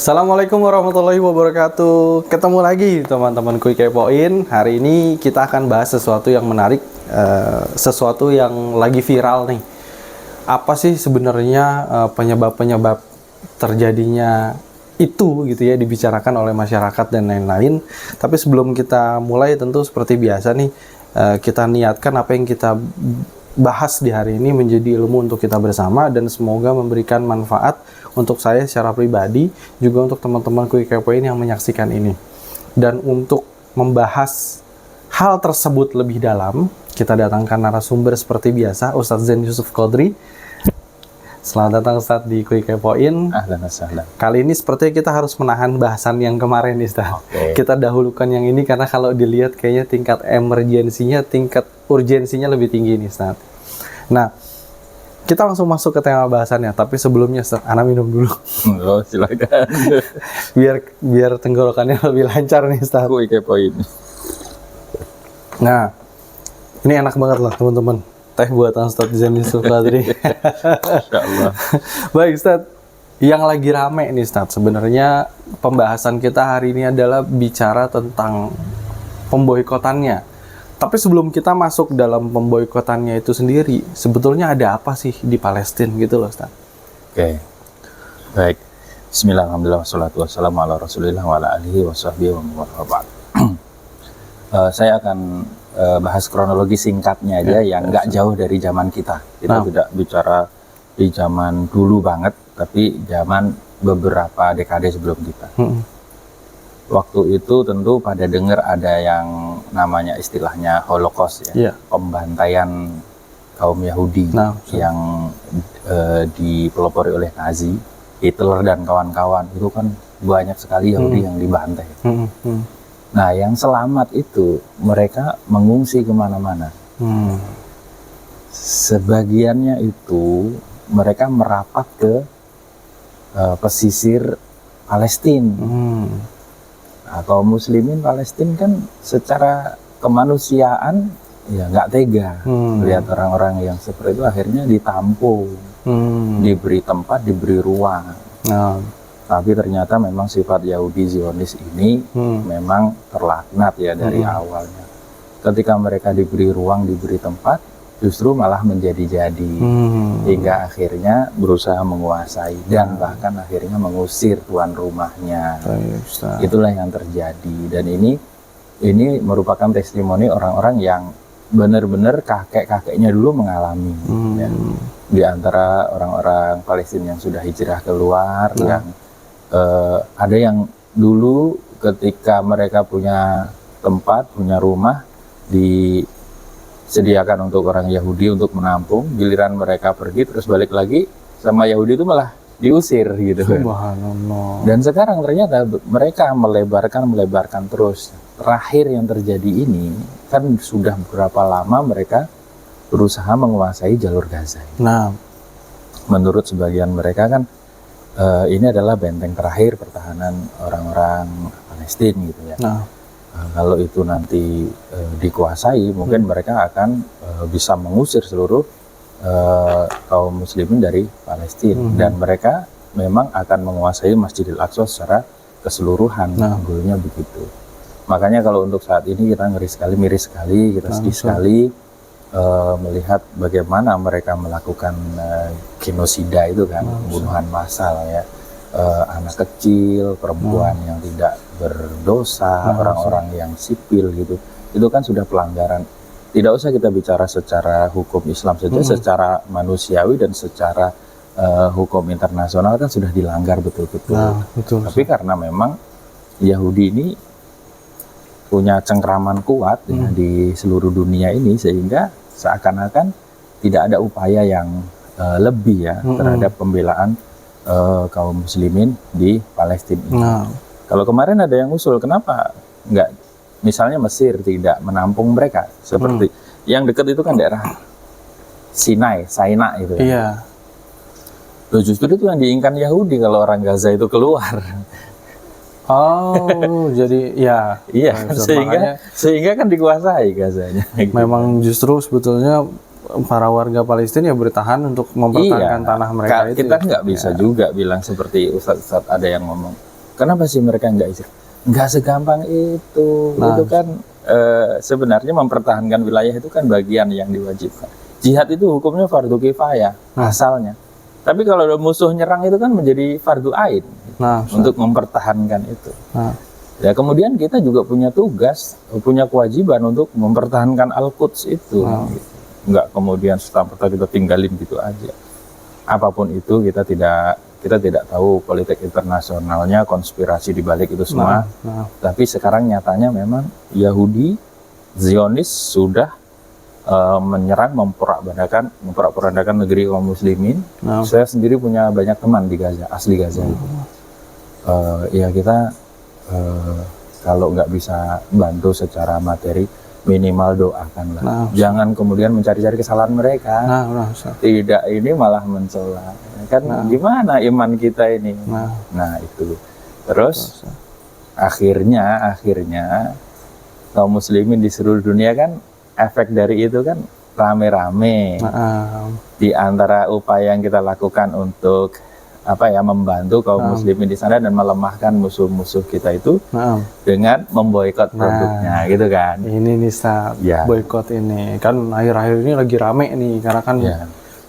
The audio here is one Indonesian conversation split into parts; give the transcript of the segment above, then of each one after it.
Assalamualaikum warahmatullahi wabarakatuh. Ketemu lagi teman-teman Kuy Kepoin. Hari ini kita akan bahas sesuatu yang menarik, sesuatu yang lagi viral nih. Apa sih sebenarnya penyebab-penyebab terjadinya itu gitu ya, dibicarakan oleh masyarakat dan lain-lain. Tapi sebelum kita mulai, tentu seperti biasa nih, kita niatkan apa yang kita bahas di hari ini menjadi ilmu untuk kita bersama dan semoga memberikan manfaat untuk saya secara pribadi, juga untuk teman-teman Kuy Kepoin yang menyaksikan ini. Dan untuk membahas hal tersebut lebih dalam, kita datangkan narasumber seperti biasa, Ustadz Zain Yusuf Qodri. Selamat datang Ustadz di Kuy Kepoin. Ahlan wasahlan. Kali ini sepertinya kita harus menahan bahasan yang kemarin nih Ustadz. Kita dahulukan yang ini karena kalau dilihat kayaknya tingkat emergensinya, tingkat urgensinya lebih tinggi nih Ustadz. Nah, kita langsung masuk ke tema bahasannya, tapi sebelumnya Ustadz, Ana minum dulu. Oh, silakan. biar tenggorokannya lebih lancar nih Ustadz. Kuy Kepoin. Nah, ini enak banget lah teman-teman. Teh buatan Ustadz Zain Yusuf Qodri. Insyaallah. Baik Ustadz, yang lagi rame nih Ustadz, sebenarnya pembahasan kita hari ini adalah bicara tentang pemboikotannya. Tapi sebelum kita masuk dalam pemboikotannya itu sendiri, sebetulnya ada apa sih di Palestina gitu loh Ustadz? Oke. Baik. Bismillahirrahmanirrahim. Wassalatu wassalamu ala Rasulillah wa ala alihi wa sahbihi wa man. Saya akan bahas kronologi singkatnya aja yang nggak jauh dari zaman kita. Kita tidak bicara di zaman dulu banget, tapi zaman beberapa dekade sebelum kita. Waktu itu tentu pada dengar ada yang namanya istilahnya Holocaust ya, pembantaian kaum Yahudi yang dipelopori oleh Nazi, Hitler dan kawan-kawan. Itu kan banyak sekali Yahudi yang dibantai. Nah, yang selamat itu mereka mengungsi kemana-mana. Sebagiannya itu mereka merapat ke pesisir Palestina. Atau Muslimin Palestina kan secara kemanusiaan ya nggak tega lihat orang-orang yang seperti itu akhirnya ditampung, diberi tempat, diberi ruang. Tapi ternyata memang sifat Yahudi Zionis ini memang terlaknat ya dari awalnya. Ketika mereka diberi ruang, diberi tempat, justru malah menjadi-jadi hingga akhirnya berusaha menguasai dan bahkan akhirnya mengusir tuan rumahnya. Itulah yang terjadi, dan ini merupakan testimoni orang-orang yang benar-benar kakek-kakeknya dulu mengalami. Ya. Di antara orang-orang Palestina yang sudah hijrah keluar, yang ada yang dulu ketika mereka punya tempat, punya rumah disediakan untuk orang Yahudi untuk menampung, giliran mereka pergi terus balik lagi sama Yahudi itu malah diusir gitu. Subhanallah. Dan sekarang ternyata mereka melebarkan terus. Terakhir yang terjadi ini kan sudah berapa lama mereka berusaha menguasai jalur Gaza. Nah, menurut sebagian mereka kan ini adalah benteng terakhir pertahanan orang-orang Palestina gitu ya. Kalau itu nanti dikuasai, mungkin mereka akan bisa mengusir seluruh kaum muslimin dari Palestina. Dan mereka memang akan menguasai Masjidil Aqsa secara keseluruhan. Dulunya begitu. Makanya kalau untuk saat ini kita miris sekali, kita sedih sekali melihat bagaimana mereka melakukan genosida itu kan, pembunuhan massal ya. Anak kecil, perempuan yang tidak berdosa, orang-orang yang sipil gitu. Itu kan sudah pelanggaran. Tidak usah kita bicara secara hukum Islam saja, secara manusiawi dan secara hukum internasional kan sudah dilanggar betul-betul. Tapi karena memang Yahudi ini punya cengkraman kuat ya, di seluruh dunia ini, sehingga seakan-akan tidak ada upaya yang lebih ya terhadap pembelaan kaum muslimin di Palestina. Kalau kemarin ada yang usul, kenapa nggak misalnya Mesir tidak menampung mereka seperti yang dekat itu kan daerah Sinai itu. Iya. Justru itu yang diinginkan Yahudi kalau orang Gaza itu keluar. Oh, jadi ya. Iya, sehingga kan dikuasai Gazanya. Memang justru sebetulnya para warga Palestina ya bertahan untuk mempertahankan tanah mereka itu. Kita nggak bisa juga bilang seperti Ustadz ada yang ngomong kenapa sih mereka nggak hijrah? Nggak segampang itu. Itu kan sebenarnya mempertahankan wilayah itu kan bagian yang diwajibkan. Jihad itu hukumnya fardu kifayah asalnya. Tapi kalau musuh nyerang itu kan menjadi fardu ain untuk mempertahankan itu. Ya kemudian kita juga punya tugas, punya kewajiban untuk mempertahankan Al-Quds itu. Gitu. Nggak kemudian serta-merta kita tinggalin gitu aja. Apapun itu kita tidak tahu politik internasionalnya, konspirasi di balik itu semua. Tapi sekarang nyatanya memang Yahudi, Zionis sudah menyerang, memporak-porandakan negeri kaum muslimin. Saya sendiri punya banyak teman di Gaza, asli Gaza itu. Ya kita kalau nggak bisa bantu secara materi, minimal doakanlah. Jangan kemudian mencari-cari kesalahan mereka. Tidak, ini malah mencela. Kan gimana iman kita ini? Nah itu. Terus akhirnya kaum muslimin di seluruh dunia kan efek dari itu kan rame-rame. Di antara upaya yang kita lakukan untuk membantu kaum muslimin di sana dan melemahkan musuh-musuh kita itu dengan memboikot produknya, gitu kan? Ini nih Ustaz, boikot ini kan akhir-akhir ini lagi rame nih karena kan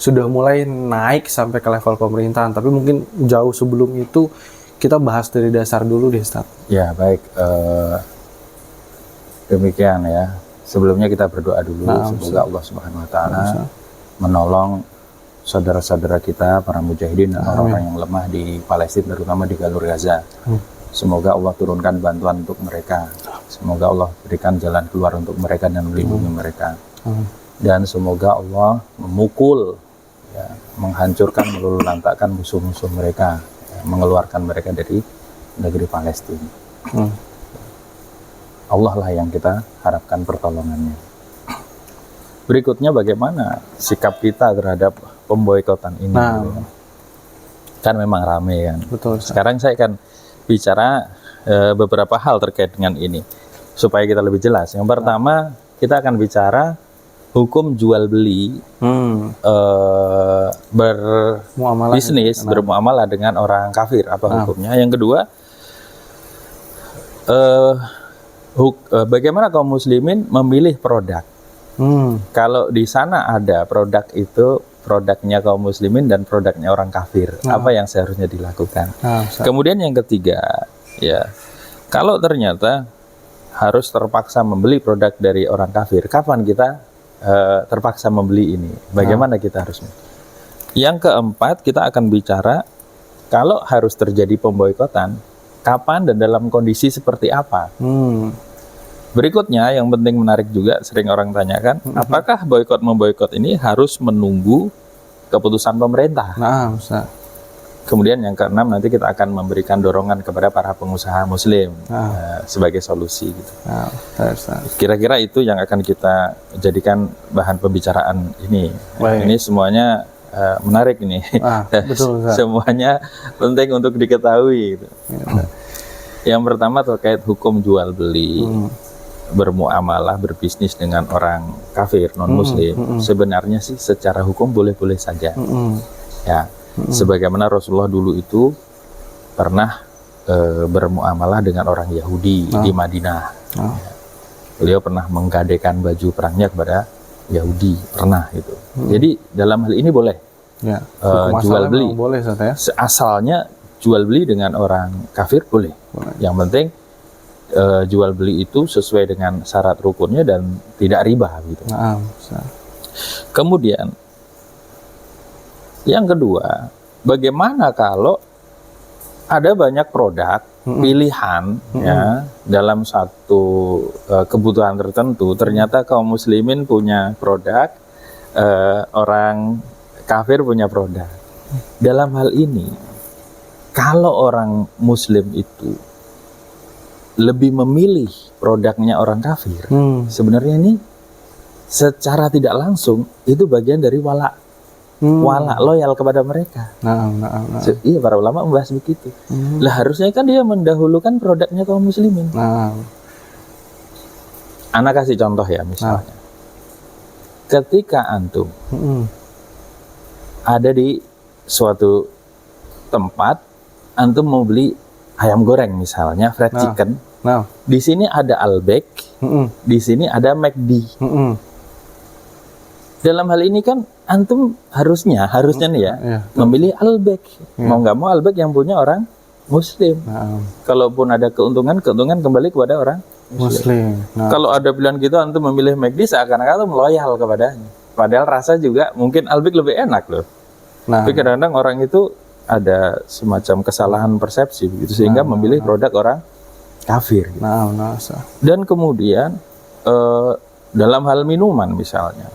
sudah mulai naik sampai ke level pemerintahan. Tapi mungkin jauh sebelum itu kita bahas dari dasar dulu deh Ustaz. Ya baik, demikian ya. Sebelumnya kita berdoa dulu, semoga Allah Subhanahu Wa Taala menolong saudara-saudara kita, para mujahidin dan orang-orang yang lemah di Palestina, terutama di jalur Gaza. Semoga Allah turunkan bantuan untuk mereka. Semoga Allah berikan jalan keluar untuk mereka dan melindungi mereka. Dan semoga Allah memukul, menghancurkan, meluluhlantakkan musuh-musuh mereka, mengeluarkan mereka dari negeri Palestina. Allah lah yang kita harapkan pertolongannya. Berikutnya bagaimana sikap kita terhadap pemboikotan ini? Kan memang rame kan. Betul. Sekarang saya akan bicara beberapa hal terkait dengan ini supaya kita lebih jelas. Yang pertama kita akan bicara hukum jual beli, berbisnis, bermuamalah dengan orang kafir, apa hukumnya. Yang kedua, bagaimana kaum muslimin memilih produk. Kalau di sana ada produk itu produknya kaum muslimin dan produknya orang kafir, apa yang seharusnya dilakukan. Kemudian yang ketiga, kalau ternyata harus terpaksa membeli produk dari orang kafir, kapan kita terpaksa membeli ini? Bagaimana kita harus? Yang keempat, kita akan bicara kalau harus terjadi pemboikotan, kapan dan dalam kondisi seperti apa. Berikutnya yang penting menarik juga sering orang tanyakan, apakah memboikot ini harus menunggu keputusan pemerintah? Kemudian yang keenam, nanti kita akan memberikan dorongan kepada para pengusaha muslim sebagai solusi gitu. Kira-kira itu yang akan kita jadikan bahan pembicaraan ini. Ini semuanya menarik ini. Betul, semuanya penting untuk diketahui gitu. Yang pertama terkait hukum jual beli, bermuamalah, berbisnis dengan orang kafir, non-muslim, sebenarnya sih secara hukum boleh-boleh saja. Sebagaimana Rasulullah dulu itu pernah bermuamalah dengan orang Yahudi di Madinah. Beliau pernah menggadekan baju perangnya kepada Yahudi, pernah gitu. Jadi dalam hal ini boleh jual beli. Boleh, asalnya jual beli dengan orang kafir boleh. Yang penting jual beli itu sesuai dengan syarat rukunnya dan tidak riba gitu. Kemudian yang kedua, bagaimana kalau ada banyak produk pilihan dalam satu kebutuhan tertentu, ternyata kaum muslimin punya produk, orang kafir punya produk. Dalam hal ini, kalau orang muslim itu lebih memilih produknya orang kafir, sebenarnya ini secara tidak langsung itu bagian dari wala loyal kepada mereka. Iya, para ulama membahas begitu. Lah harusnya kan dia mendahulukan produknya kaum muslimin. Anak kasih contoh ya, misalnya ketika antum ada di suatu tempat, antum mau beli ayam goreng misalnya, fried chicken. Nah, Di sini ada Albek, di sini ada McD. Dalam hal ini kan antum harusnya nih ya, memilih Albek. Mau nggak mau Albek yang punya orang Muslim. Kalaupun ada keuntungan kembali kepada orang Muslim. Kalau ada pilihan gitu antum memilih McD, seakan-akan antum loyal kepadanya. Padahal rasa juga mungkin Albek lebih enak loh. Tapi kadang-kadang orang itu ada semacam kesalahan persepsi gitu, sehingga memilih produk orang kafir gitu. Dan kemudian dalam hal minuman misalnya,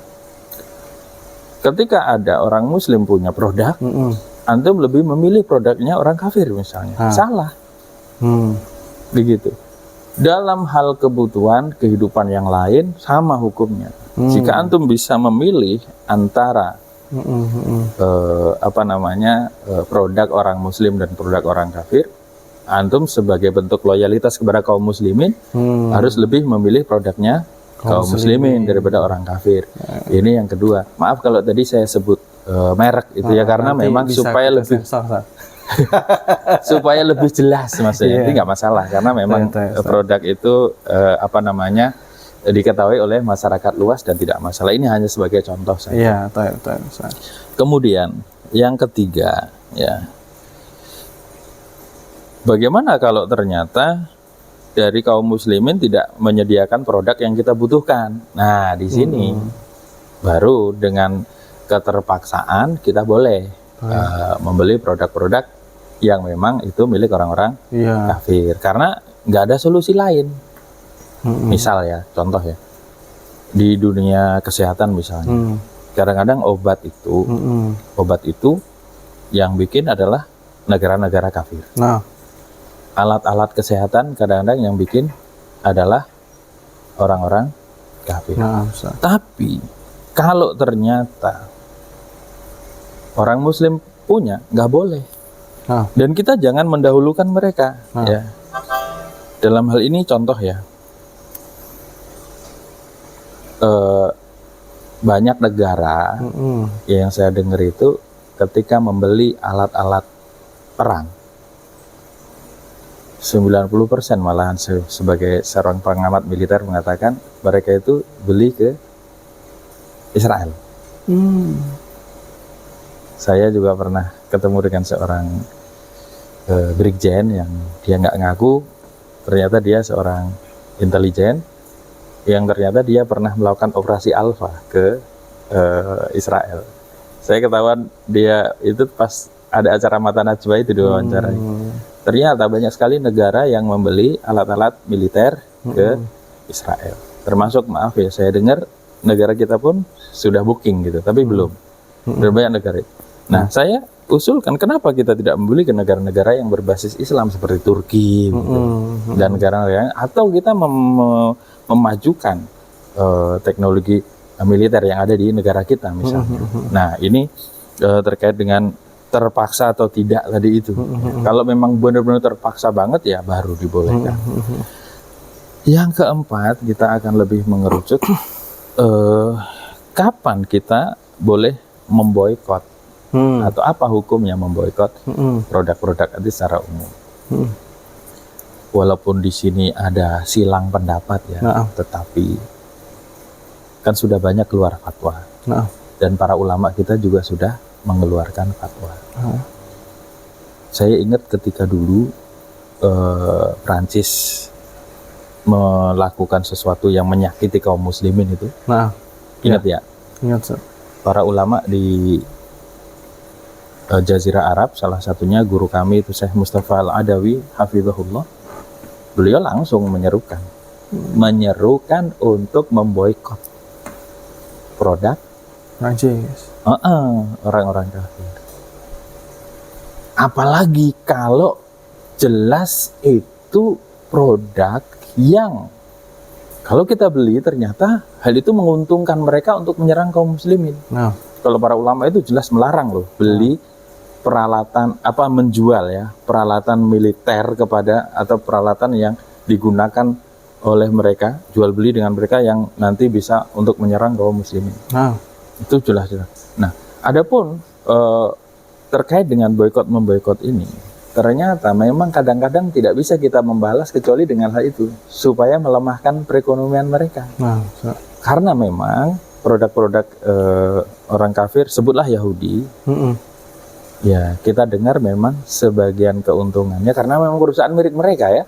ketika ada orang Muslim punya produk, antum lebih memilih produknya orang kafir misalnya. Salah. Begitu. Dalam hal kebutuhan kehidupan yang lain sama hukumnya. Jika antum bisa memilih antara produk orang Muslim dan produk orang kafir, antum sebagai bentuk loyalitas kepada kaum muslimin harus lebih memilih produknya kaum muslimin daripada orang kafir. Ini yang kedua. Maaf kalau tadi saya sebut merek itu ya, karena memang supaya lebih supaya lebih jelas maksudnya. Itu nggak masalah karena memang produk itu diketahui oleh masyarakat luas dan tidak masalah. Ini hanya sebagai contoh saja. Kemudian yang ketiga ya, bagaimana kalau ternyata dari kaum muslimin tidak menyediakan produk yang kita butuhkan? Nah, di sini baru dengan keterpaksaan kita boleh membeli produk-produk yang memang itu milik orang-orang kafir, karena nggak ada solusi lain. Misal ya, contoh ya, di dunia kesehatan misalnya, kadang-kadang obat itu yang bikin adalah negara-negara kafir. Alat-alat kesehatan kadang-kadang yang bikin adalah orang-orang kafir. Tapi kalau ternyata orang Muslim punya, nggak boleh. Dan kita jangan mendahulukan mereka. Ya. Dalam hal ini contoh ya, banyak negara yang saya dengar itu ketika membeli alat-alat perang, 90% malahan sebagai seorang pengamat militer mengatakan mereka itu beli ke Israel. Saya juga pernah ketemu dengan seorang brigjen yang dia nggak ngaku, ternyata dia seorang intelijen yang ternyata dia pernah melakukan operasi Alpha ke Israel. Saya ketahuan dia itu pas ada acara Mata Najwa itu diwawancara. Ternyata banyak sekali negara yang membeli alat-alat militer ke Israel. Termasuk, maaf ya, saya dengar negara kita pun sudah booking gitu, tapi belum. Dan banyak negara. Nah, saya usulkan kenapa kita tidak membeli ke negara-negara yang berbasis Islam seperti Turki gitu, dan negara-negara, atau kita memajukan teknologi militer yang ada di negara kita misalnya. Nah, ini terkait dengan terpaksa atau tidak tadi itu. Kalau memang benar-benar terpaksa banget ya baru dibolehkan. Yang keempat, kita akan lebih mengerucut kapan kita boleh memboikot atau apa hukumnya memboikot produk-produk itu secara umum. Walaupun di sini ada silang pendapat ya, tetapi kan sudah banyak keluar fatwa. Dan para ulama kita juga sudah mengeluarkan fatwa. Saya ingat ketika dulu Prancis melakukan sesuatu yang menyakiti kaum muslimin itu. Ingat ya? Ingat, Sir. Para ulama di Jazirah Arab, salah satunya guru kami itu Syekh Mustafa Al-Adawi hafizahullah, beliau langsung menyerukan untuk memboikot produk Prancis. Orang-orang kafir. Apalagi kalau jelas itu produk yang kalau kita beli ternyata hal itu menguntungkan mereka untuk menyerang kaum muslimin. Kalau para ulama itu jelas melarang loh beli peralatan menjual ya peralatan militer kepada atau peralatan yang digunakan oleh mereka, jual beli dengan mereka yang nanti bisa untuk menyerang kaum muslimin. Itu jelas. Nah, adapun terkait dengan boikot memboikot ini, ternyata memang kadang-kadang tidak bisa kita membalas kecuali dengan hal itu, supaya melemahkan perekonomian mereka. Nah, karena memang produk-produk orang kafir, sebutlah Yahudi, ya kita dengar memang sebagian keuntungannya, karena memang perusahaan milik mereka ya,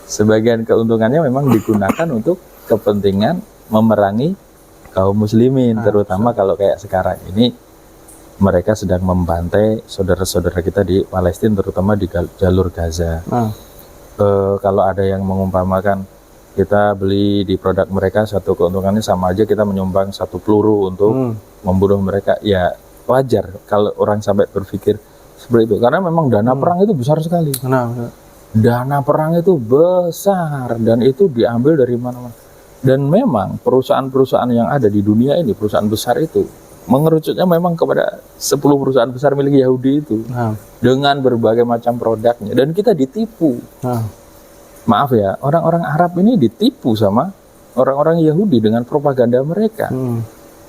sebagian keuntungannya memang digunakan untuk kepentingan memerangi kaum muslimin, terutama kalau kayak sekarang ini mereka sedang membantai saudara-saudara kita di Palestina, terutama di jalur Gaza. Kalau ada yang mengumpamakan kita beli di produk mereka, satu keuntungannya sama aja kita menyumbang satu peluru untuk membunuh mereka, ya wajar kalau orang sampai berpikir seperti itu, karena memang dana perang itu besar sekali. Dana perang itu besar dan itu diambil dari mana-mana. Dan memang perusahaan-perusahaan yang ada di dunia ini, perusahaan besar itu mengerucutnya memang kepada 10 perusahaan besar milik Yahudi itu, dengan berbagai macam produknya, dan kita ditipu. Maaf ya, orang-orang Arab ini ditipu sama orang-orang Yahudi dengan propaganda mereka,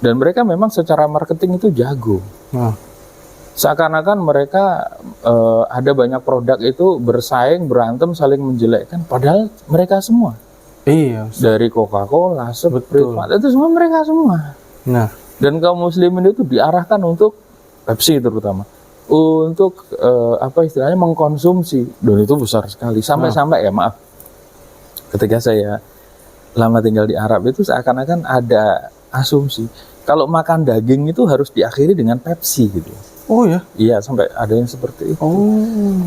dan mereka memang secara marketing itu jago. Seakan-akan mereka ada banyak produk itu bersaing, berantem, saling menjelekkan, padahal mereka semua. Iya. Dari Coca-Cola, Sprite, itu semua mereka semua. Dan kaum muslimin itu diarahkan untuk Pepsi terutama, untuk apa istilahnya mengkonsumsi, dan itu besar sekali. Sampai-sampai ya maaf, ketika saya lama tinggal di Arab itu seakan-akan ada asumsi kalau makan daging itu harus diakhiri dengan Pepsi gitu. Oh ya? Iya, sampai ada yang seperti itu.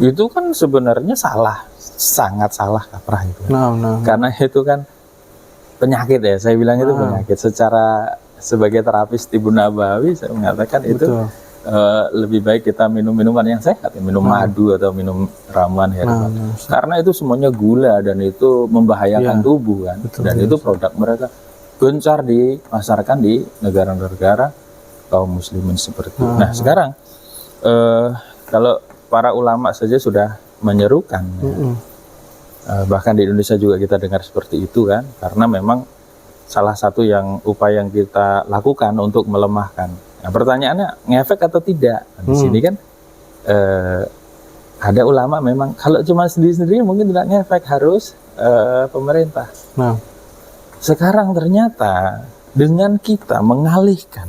Itu kan sebenarnya salah, sangat salah kaprah itu. Karena itu kan penyakit ya, saya bilang itu penyakit. Secara sebagai terapis Tibun Nabawi, saya mengatakan itu lebih baik kita minum minuman yang sehat, minum madu atau minum ramuan herbal. Karena itu semuanya gula dan itu membahayakan tubuh kan. Dan itu produk mereka gencar dipasarkan di negara-negara kaum muslimin seperti itu. Nah sekarang kalau para ulama saja sudah menyerukan, bahkan di Indonesia juga kita dengar seperti itu kan, karena memang salah satu yang upaya yang kita lakukan untuk melemahkan. Nah, pertanyaannya ngefek atau tidak? Nah, di sini kan ada ulama memang kalau cuma sendiri-sendiri mungkin tidak ngefek, harus pemerintah. Sekarang ternyata dengan kita mengalihkan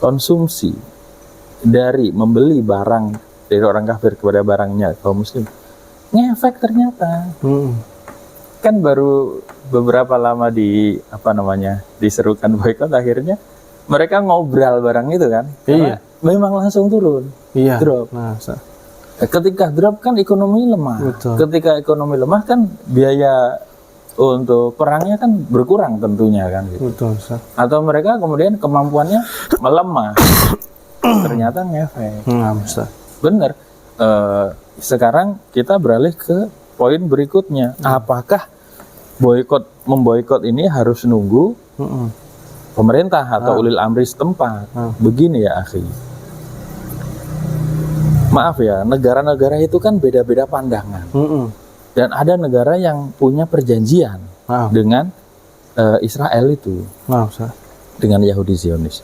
konsumsi dari membeli barang dari orang kafir kepada barangnya kaum muslim, ngefek ternyata. Kan baru beberapa lama diserukan boykot, akhirnya mereka ngobrol barang itu kan, memang langsung turun, drop. Ketika drop kan ekonomi lemah. Ketika ekonomi lemah kan biaya untuk perangnya kan berkurang tentunya kan gitu. Atau mereka kemudian kemampuannya melemah, ternyata ngefek. Bener. Sekarang kita beralih ke poin berikutnya, apakah memboikot ini harus nunggu pemerintah atau ulil amri setempat? Begini ya akhi, maaf ya, negara-negara itu kan beda-beda pandangan, dan ada negara yang punya perjanjian dengan Israel itu, dengan Yahudi Zionis.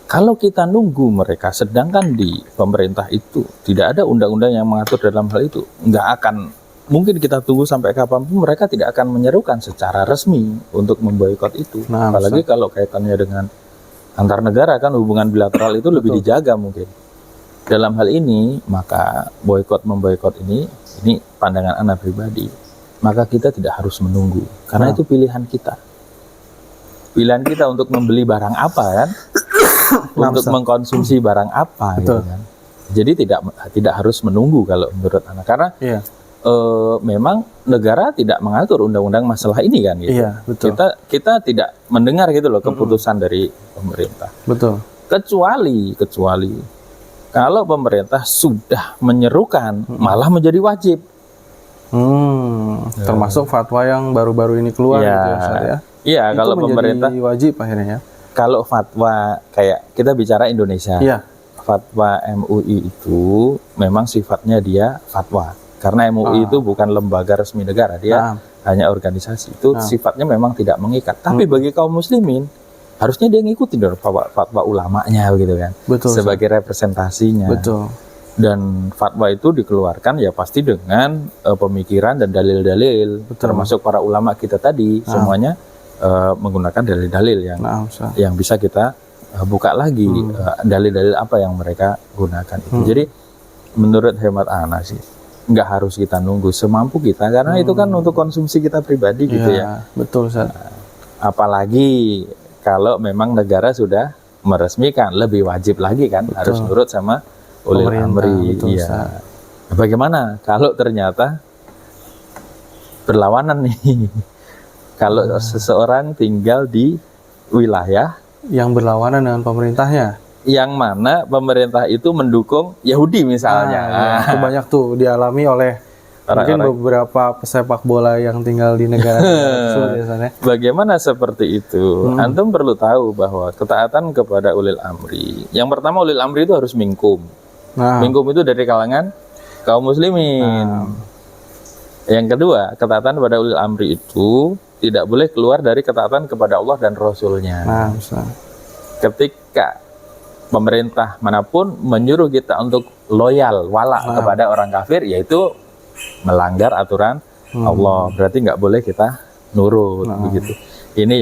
Kalau kita nunggu mereka, sedangkan di pemerintah itu tidak ada undang-undang yang mengatur dalam hal itu, nggak akan mungkin kita tunggu sampai kapanpun, mereka tidak akan menyerukan secara resmi untuk memboikot itu. Apalagi kalau kaitannya dengan antar negara kan, hubungan bilateral itu lebih dijaga mungkin. Dalam hal ini, maka memboikot ini pandangan anak pribadi, maka kita tidak harus menunggu, karena itu pilihan kita. Pilihan kita untuk membeli barang apa kan? Untuk mengkonsumsi barang apa gitu kan. Jadi tidak harus menunggu kalau menurut anak, karena memang negara tidak mengatur undang-undang masalah ini kan gitu. Kita tidak mendengar gitu loh keputusan dari pemerintah. Kecuali kalau pemerintah sudah menyerukan, malah menjadi wajib. Termasuk fatwa yang baru-baru ini keluar gitu ya, Ustaz, ya. Iya, kalau pemerintah wajib akhirnya ya. Kalau fatwa kayak kita bicara Indonesia, fatwa MUI itu memang sifatnya dia fatwa, karena MUI itu bukan lembaga resmi negara, dia hanya organisasi. Itu sifatnya memang tidak mengikat. Tapi bagi kaum muslimin harusnya dia ngikutin fatwa ulamanya begitu kan, sebagai representasinya. Dan fatwa itu dikeluarkan ya pasti dengan pemikiran dan dalil-dalil, termasuk para ulama kita tadi semuanya menggunakan dalil-dalil yang bisa kita buka lagi dalil-dalil apa yang mereka gunakan itu. Jadi menurut hemat ana sih nggak harus kita nunggu, semampu kita, karena itu kan untuk konsumsi kita pribadi gitu ya. Betul, Ustaz. Apalagi kalau memang negara sudah meresmikan, lebih wajib lagi kan harus nurut sama ulil amri. Iya. Bagaimana kalau ternyata berlawanan nih? Kalau seseorang tinggal di wilayah yang berlawanan dengan pemerintahnya, yang mana pemerintah itu mendukung Yahudi misalnya. Itu banyak tuh dialami oleh mungkin beberapa pesepak bola yang tinggal di negara biasanya. Bagaimana seperti itu? Antum perlu tahu bahwa ketaatan kepada ulil amri, yang pertama ulil amri itu harus mingkum. Mingkum itu dari kalangan kaum muslimin. Yang kedua, ketaatan pada ulil amri itu tidak boleh keluar dari ketaatan kepada Allah dan Rasulnya. Ketika pemerintah manapun menyuruh kita untuk loyal, wala kepada orang kafir, yaitu melanggar aturan Allah, berarti nggak boleh kita nurut begitu. Ini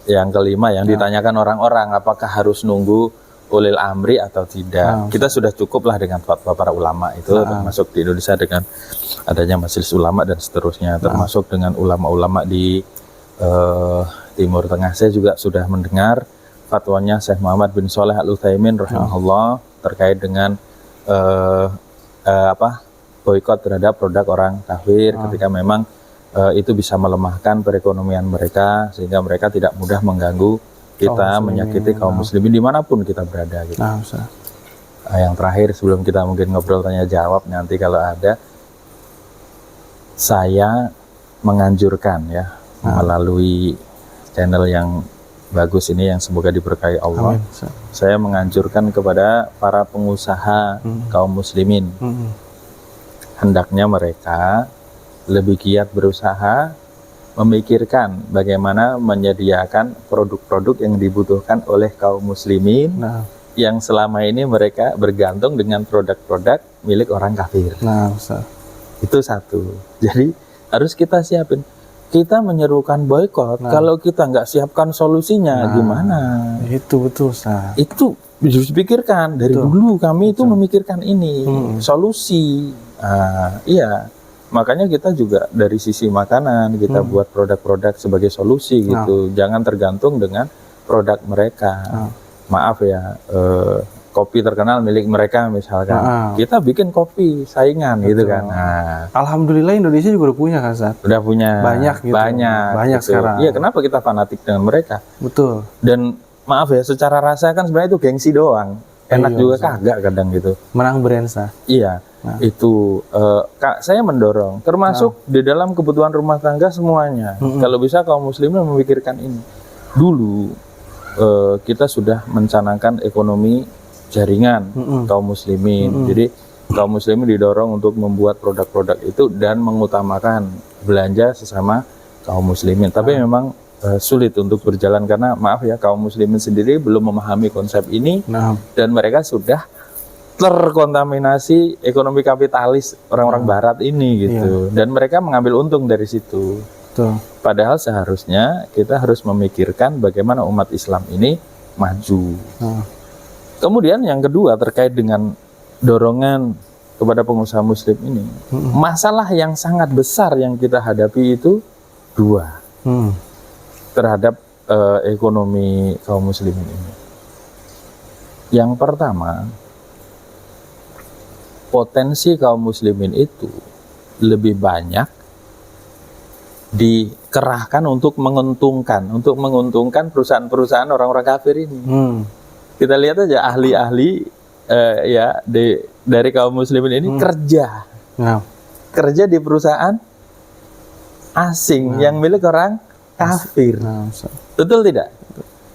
yang kelima yang ditanyakan orang-orang, apakah harus nunggu ulil amri atau tidak. Kita sudah cukuplah dengan fatwa para ulama itu, termasuk di Indonesia dengan adanya majelis ulama dan seterusnya, termasuk dengan ulama-ulama di Timur Tengah. Saya juga sudah mendengar fatwanya Syekh Muhammad bin Shalih Al-Utsaimin rahimahullah terkait dengan boikot terhadap produk orang kafir ketika memang itu bisa melemahkan perekonomian mereka sehingga mereka tidak mudah mengganggu kita, menyakiti kaum muslimin dimanapun kita berada gitu. Yang terakhir sebelum kita mungkin ngobrol tanya jawab nanti kalau ada, saya menganjurkan ya melalui channel yang bagus ini yang semoga diberkahi Allah. Saya menganjurkan kepada para pengusaha kaum muslimin, hendaknya mereka lebih giat berusaha memikirkan bagaimana menyediakan produk-produk yang dibutuhkan oleh kaum muslimin yang selama ini mereka bergantung dengan produk-produk milik orang kafir. Itu satu. Jadi harus kita siapin. Kita menyerukan boikot, kalau kita nggak siapkan solusinya gimana? Itu betul, Ustaz. Itu harus dipikirkan dari dulu. Kami itu memikirkan ini solusi. Iya. Makanya kita juga dari sisi makanan kita buat produk-produk sebagai solusi gitu. Jangan tergantung dengan produk mereka. Maaf ya, kopi terkenal milik mereka misalkan. Kita bikin kopi saingan gitu kan. Alhamdulillah Indonesia juga udah punya kan, Ustaz? Udah punya. Banyak gitu. Banyak gitu sekarang. Iya, kenapa kita fanatik dengan mereka? Betul. Dan maaf ya, secara rasa kan sebenarnya itu gengsi doang. Enak juga kagak kadang gitu. Menang berensa. Iya. Itu saya mendorong termasuk di dalam kebutuhan rumah tangga semuanya. Kalau bisa kaum muslimin memikirkan ini dulu. Kita sudah mencanangkan ekonomi jaringan kaum muslimin. Jadi kaum muslimin didorong untuk membuat produk-produk itu dan mengutamakan belanja sesama kaum muslimin. Tapi memang sulit untuk berjalan karena maaf ya, kaum muslimin sendiri belum memahami konsep ini dan mereka sudah terkontaminasi ekonomi kapitalis orang-orang barat ini gitu. Dan mereka mengambil untung dari situ. Padahal seharusnya kita harus memikirkan bagaimana umat Islam ini maju. Kemudian yang kedua terkait dengan dorongan kepada pengusaha muslim ini, masalah yang sangat besar yang kita hadapi itu dua terhadap ekonomi kaum muslimin ini. Yang pertama, potensi kaum muslimin itu lebih banyak dikerahkan untuk menguntungkan perusahaan-perusahaan orang-orang kafir ini. Kita lihat aja ahli-ahli dari kaum muslimin ini kerja di perusahaan asing yang milik orang kafir. Betul tidak?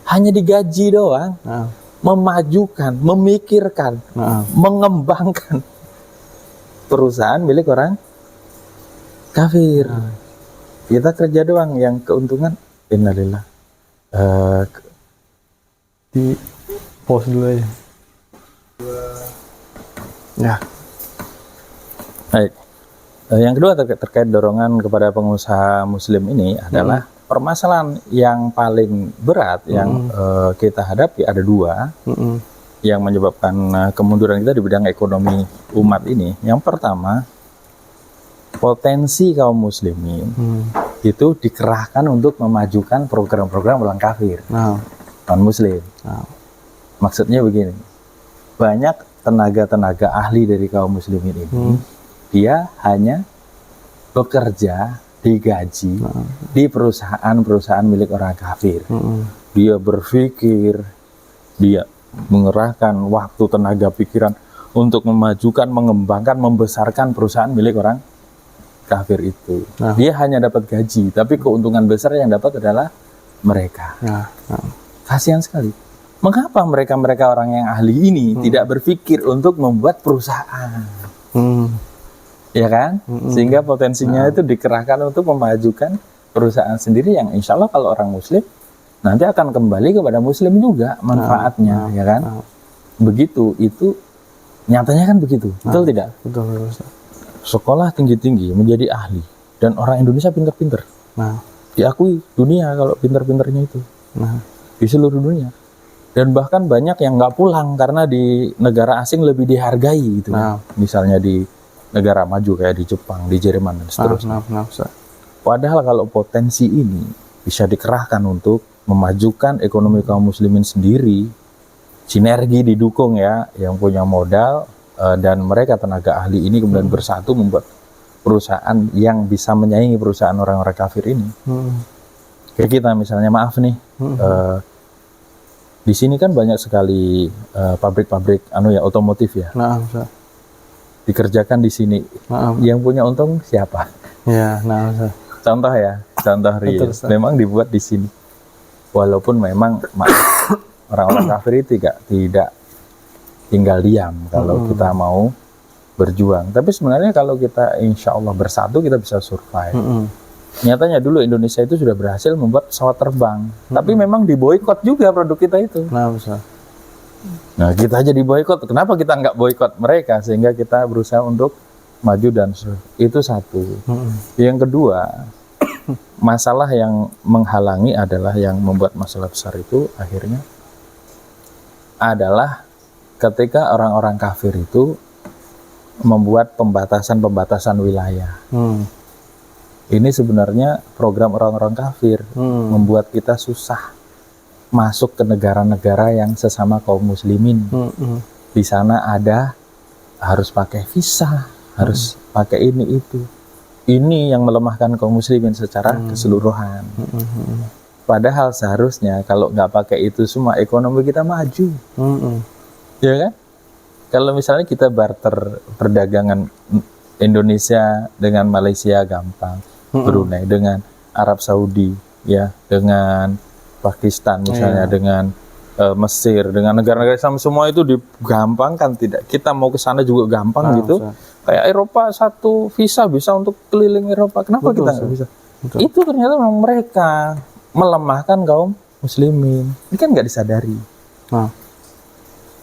Hanya digaji doang, memajukan, memikirkan, mengembangkan perusahaan milik orang kafir. Kita kerja doang, yang keuntungan innalillah. Di pause dulu aja. Ya. Baik. Yang kedua terkait dorongan kepada pengusaha muslim ini adalah permasalahan yang paling berat yang kita hadapi ada dua yang menyebabkan kemunduran kita di bidang ekonomi umat ini. Yang pertama, potensi kaum muslimin itu dikerahkan untuk memajukan program-program orang kafir, non-muslim. Maksudnya begini, banyak tenaga-tenaga ahli dari kaum muslimin ini, dia hanya bekerja, digaji di perusahaan-perusahaan milik orang kafir. Dia berpikir, dia mengerahkan waktu, tenaga, pikiran untuk memajukan, mengembangkan, membesarkan perusahaan milik orang kafir itu. Dia hanya dapat gaji, tapi keuntungan besar yang dapat adalah mereka. Kasihan sekali. Mengapa mereka-mereka orang yang ahli ini tidak berpikir untuk membuat perusahaan? Ya kan? Sehingga potensinya itu dikerahkan untuk memajukan perusahaan sendiri yang insya Allah kalau orang muslim nanti akan kembali kepada muslim juga manfaatnya, ya kan? Begitu, itu nyatanya kan begitu, betul tidak? Betul. Sekolah tinggi-tinggi menjadi ahli dan orang Indonesia pinter-pinter, diakui dunia kalau pinter-pinternya itu di seluruh dunia. Dan bahkan banyak yang nggak pulang karena di negara asing lebih dihargai gitu. Misalnya di negara maju kayak di Jepang, di Jerman dan seterusnya. Padahal kalau potensi ini bisa dikerahkan untuk memajukan ekonomi kaum muslimin sendiri, sinergi didukung ya, yang punya modal dan mereka tenaga ahli ini kemudian bersatu membuat perusahaan yang bisa menyaingi perusahaan orang-orang kafir ini. Kayak kita misalnya, maaf nih, di sini kan banyak sekali pabrik-pabrik otomotif ya. Dikerjakan di sini. Yang punya untung siapa? Ya, contoh real. Memang dibuat di sini. Walaupun memang orang-orang kafir itu tidak tinggal diam kalau kita mau berjuang. Tapi sebenarnya kalau kita insya Allah bersatu kita bisa survive. Nyatanya dulu Indonesia itu sudah berhasil membuat pesawat terbang, tapi memang diboikot juga produk kita itu. Nah, kita aja diboikot. Kenapa kita nggak boikot mereka sehingga kita berusaha untuk maju dan itu satu. Yang kedua, masalah yang menghalangi adalah yang membuat masalah besar itu akhirnya adalah ketika orang-orang kafir itu membuat pembatasan wilayah. Ini sebenarnya program orang-orang kafir membuat kita susah masuk ke negara-negara yang sesama kaum muslimin. Di sana ada harus pakai visa, harus pakai ini itu. Ini yang melemahkan kaum muslimin secara keseluruhan. Padahal seharusnya kalau nggak pakai itu semua ekonomi kita maju, ya kan? Kalau misalnya kita barter perdagangan Indonesia dengan Malaysia gampang. Brunei dengan Arab Saudi, ya, dengan Pakistan misalnya, dengan Mesir, dengan negara-negara Islam, semua itu digampangkan. Tidak, kita mau ke sana juga gampang gitu. Kayak Eropa, satu visa bisa untuk keliling Eropa. Kenapa kita nggak bisa? Itu ternyata memang mereka melemahkan kaum muslimin. Ini kan nggak disadari.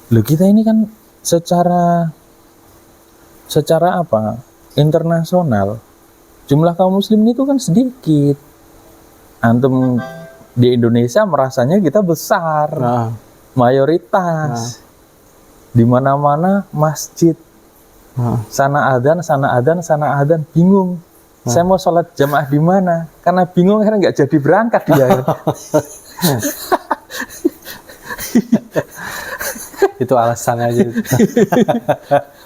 Loh, kita ini kan secara apa? Internasional. Jumlah kaum muslimin itu kan sedikit. Antum di Indonesia merasanya kita besar, mayoritas. Di mana-mana masjid. Sana adzan, bingung. Saya mau sholat jamaah di mana? Karena bingung karena nggak jadi berangkat dia. Itu alasannya aja.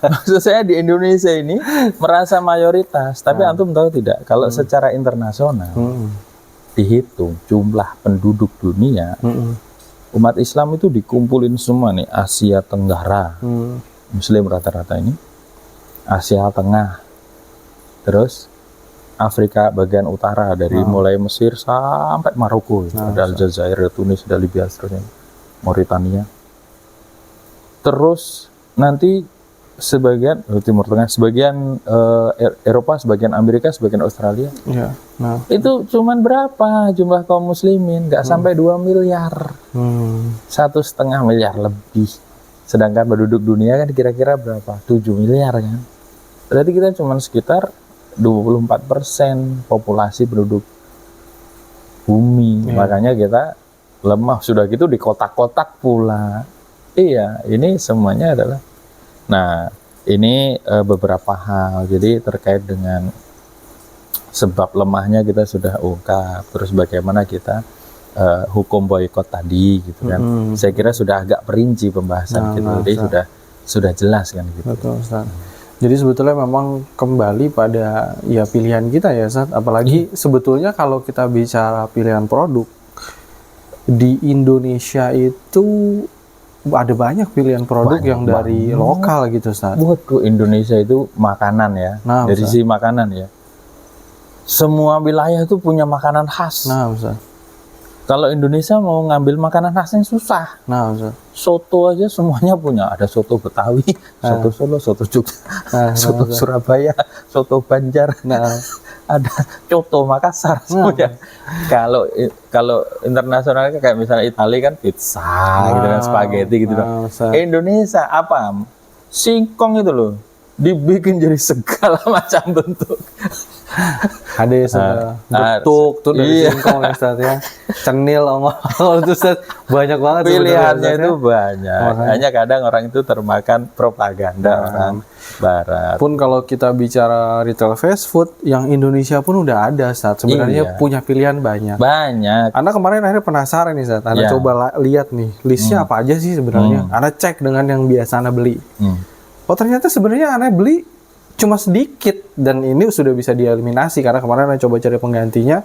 Maksud saya di Indonesia ini merasa mayoritas, tapi antum tahu tidak kalau secara internasional dihitung jumlah penduduk dunia, umat Islam itu dikumpulin semua nih, Asia Tenggara, Muslim rata-rata ini, Asia Tengah, terus Afrika bagian utara dari mulai Mesir sampai Maroko, ada Aljazair, Tunis, ada Libya, seterusnya, Mauritania. Terus nanti sebagian Timur Tengah, sebagian Eropa, sebagian Amerika, sebagian Australia. Itu cuman berapa jumlah kaum muslimin? Nggak sampai 2 miliar. 1,5 miliar lebih. Sedangkan penduduk dunia kan kira-kira berapa? 7 miliar kan. Berarti kita cuma sekitar 24% populasi penduduk bumi. Makanya kita lemah, sudah gitu di kotak-kotak pula. Iya, ini semuanya adalah. Nah, ini beberapa hal. Jadi terkait dengan sebab lemahnya kita sudah ungkap. Terus bagaimana kita hukum boikot tadi gitu kan. Saya kira sudah agak perinci pembahasan gitu. Jadi sudah jelas kan gitu. Betul, Ustaz. Jadi sebetulnya memang kembali pada ya pilihan kita ya, Ustaz. Apalagi sebetulnya kalau kita bicara pilihan produk di Indonesia itu ada banyak pilihan produk yang dari lokal gitu, Ustaz. Waduh, Indonesia itu makanan ya. Nah, dari sisi makanan ya. Semua wilayah itu punya makanan khas. Nah, Ustaz. Kalau Indonesia mau ngambil makanan khasnya susah. Nah, Ustaz. Soto aja semuanya punya. Ada soto Betawi, soto Solo, soto Jogja, soto Surabaya, soto Banjar. Ada coto Makassar semuanya. Kalau internasional kayak misalnya Italia kan pizza gitu kan, spaghetti gitu kan. Indonesia apa? Singkong itu loh. Dibikin jadi segala macam bentuk. Ada ya betuk tuh dari singkong ya, Ustaz ya. Cenil, ongol itu, Ustaz. Banyak banget pilihannya itu banyak. Hanya kadang orang itu termakan propaganda orang barat. Pun kalau kita bicara retail fast food yang Indonesia pun udah ada, Ustaz. Sebenarnya punya pilihan banyak. Banyak. Anda kemarin akhirnya penasaran nih, Ustaz. Anda coba lihat nih listnya apa aja sih sebenarnya. Anda cek dengan yang biasa Anda beli. Oh, ternyata sebenarnya Anda beli cuma sedikit dan ini sudah bisa dieliminasi karena kemarin Anda coba cari penggantinya.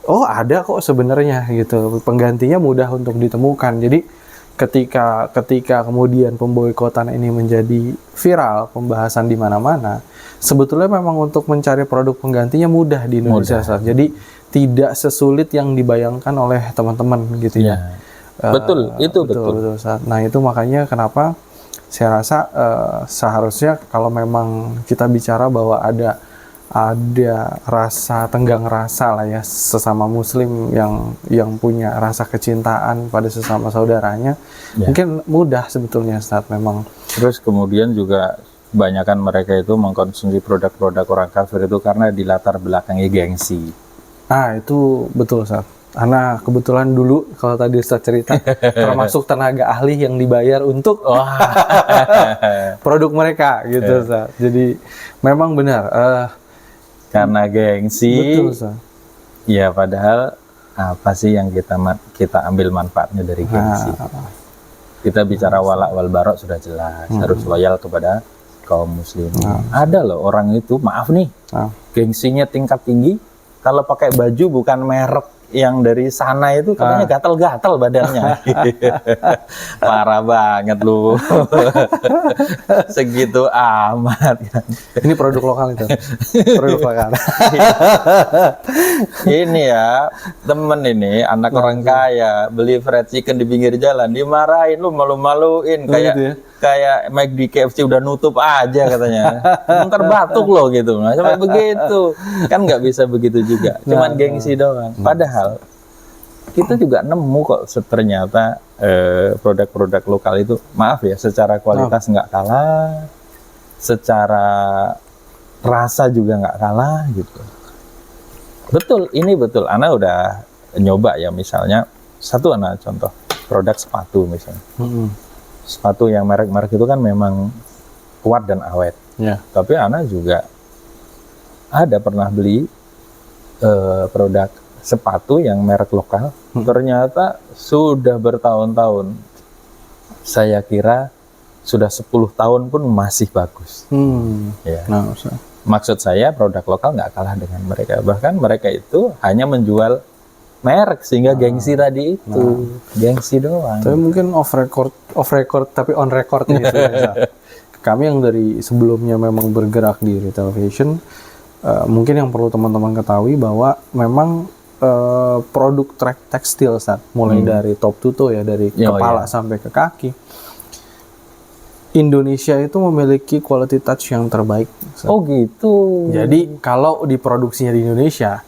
Oh, ada kok sebenarnya gitu. Penggantinya mudah untuk ditemukan. Jadi ketika kemudian pemboikotan ini menjadi viral, pembahasan di mana-mana, sebetulnya memang untuk mencari produk penggantinya mudah di Indonesia, Ustaz. Jadi tidak sesulit yang dibayangkan oleh teman-teman gitu ya. Betul, betul. Ustaz. Nah, itu makanya kenapa saya rasa seharusnya kalau memang kita bicara bahwa ada rasa tenggang rasa lah ya sesama Muslim yang punya rasa kecintaan pada sesama saudaranya, mungkin mudah sebetulnya, Ustaz, memang. Terus kemudian juga kebanyakan mereka itu mengkonsumsi produk-produk orang kafir itu karena di latar belakangnya gengsi. Itu betul, Ustaz. Ana kebetulan dulu kalau tadi Ustaz cerita termasuk tenaga ahli yang dibayar untuk produk mereka gitu, Ustaz. Jadi memang benar karena gengsi. Betul, Ustaz. Ya, padahal apa sih yang kita ambil manfaatnya dari gengsi? Kita bicara wala wal barok sudah jelas, harus loyal kepada kaum muslim. Ada loh orang itu, maaf nih, gengsinya tingkat tinggi, kalau pakai baju bukan merek yang dari sana itu katanya gatal-gatal badannya. Parah banget lu. Segitu amat kan. Ini produk lokal itu. Produk lokal. Ini ya, temen ini anak orang kaya beli fried chicken di pinggir jalan, dimarahin, lu malu-maluin kayak gitu ya? Kayak McD KFC udah nutup aja katanya. Ntar batuk loh gitu. Nah, sampai begitu. Kan nggak bisa begitu juga. Cuman gengsi doang. Padahal kita juga nemu kok ternyata produk-produk lokal itu, maaf ya, secara kualitas nggak kalah, secara rasa juga nggak kalah gitu. Betul, ini betul. Ana udah nyoba ya, misalnya satu Ana contoh produk sepatu misalnya. Sepatu yang merek-merek itu kan memang kuat dan awet. Tapi Ana juga ada pernah beli produk sepatu yang merek lokal, ternyata sudah bertahun-tahun. Saya kira sudah 10 tahun pun masih bagus. Ya. Maksud saya produk lokal nggak kalah dengan mereka. Bahkan mereka itu hanya menjual merek sehingga gengsi tadi itu, gengsi doang. Tapi mungkin off record tapi on record nih. Kami yang dari sebelumnya memang bergerak di retail fashion, mungkin yang perlu teman-teman ketahui bahwa memang produk tekstil, Ustaz, mulai dari top to toe ya, dari kepala sampai ke kaki, Indonesia itu memiliki quality touch yang terbaik, Ustaz. Oh gitu. Jadi kalau diproduksinya di Indonesia,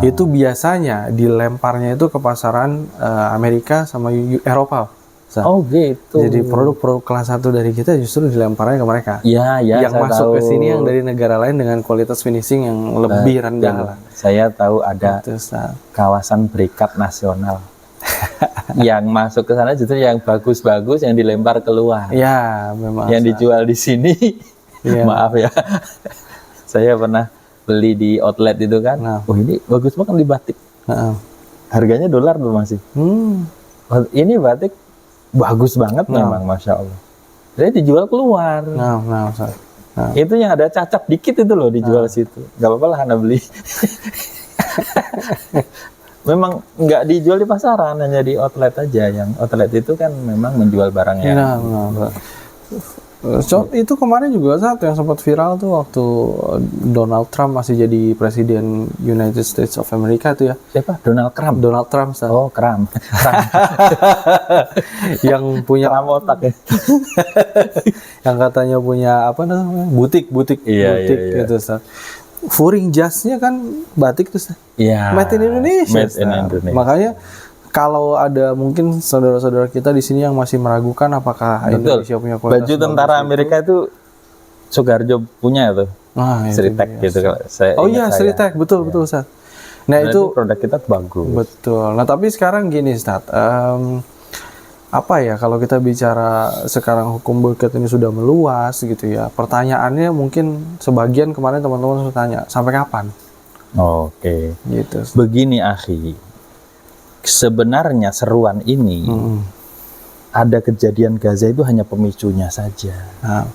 itu biasanya dilemparnya itu ke pasaran Amerika sama Eropa, Ustaz. Oh gitu. Jadi produk-produk kelas 1 dari kita justru dilemparnya ke mereka. Ya, Yang saya masuk tahu. ke sini yang dari negara lain dengan kualitas finishing yang lebih rendah lah. Saya tahu ada Itu, Ustaz. kawasan berikat nasional. Yang masuk ke sana justru yang bagus-bagus yang dilempar keluar. Ya, memang. Yang Ustaz. dijual di sini, Iya. maaf ya. Saya pernah beli di outlet itu kan. Nah. Oh ini bagus banget di batik. Heeh. Harganya $1 tuh masih. Oh, ini batik bagus banget memang, Masya Allah. Jadi dijual keluar. Nah, Ustaz. Nah. Itu yang ada cacat dikit itu loh dijual situ. Gak apa-apa lah Anda beli. Memang nggak dijual di pasaran, hanya di outlet aja. Yang outlet itu kan memang menjual barang yang Nah. So, itu kemarin juga saat yang sempat viral tuh waktu Donald Trump masih jadi presiden United States of America tuh ya. siapa? Donald Trump. Donald Trump, Ustaz. Oh, Kram. Yang punya Kram otak ya. yang katanya punya apa namanya? Butik Iya. gitu, Ustaz. Furing jasnya kan batik tuh, Ustaz. Iya. Made in Indonesia. Made in Ustaz. Indonesia. Makanya kalau ada mungkin saudara-saudara kita di sini yang masih meragukan apakah Betul. Indonesia punya kualitas Baju tentara bagus Amerika itu Sugarjo punya tuh. Nah, itu Sritek dia, gitu Ustaz. kalau saya Oh ingat iya, saya. Sritek, betul Ustaz. Nah, Dan itu produk kita bagus. betul. Nah, tapi sekarang gini, Ustaz. Apa ya kalau kita bicara sekarang hukum boikot ini sudah meluas gitu ya. Pertanyaannya mungkin sebagian kemarin teman-teman sudah tanya, sampai kapan? Oke. Gitu. Begini, akhi. Sebenarnya seruan ini ada kejadian Gaza itu hanya pemicunya saja. Nah,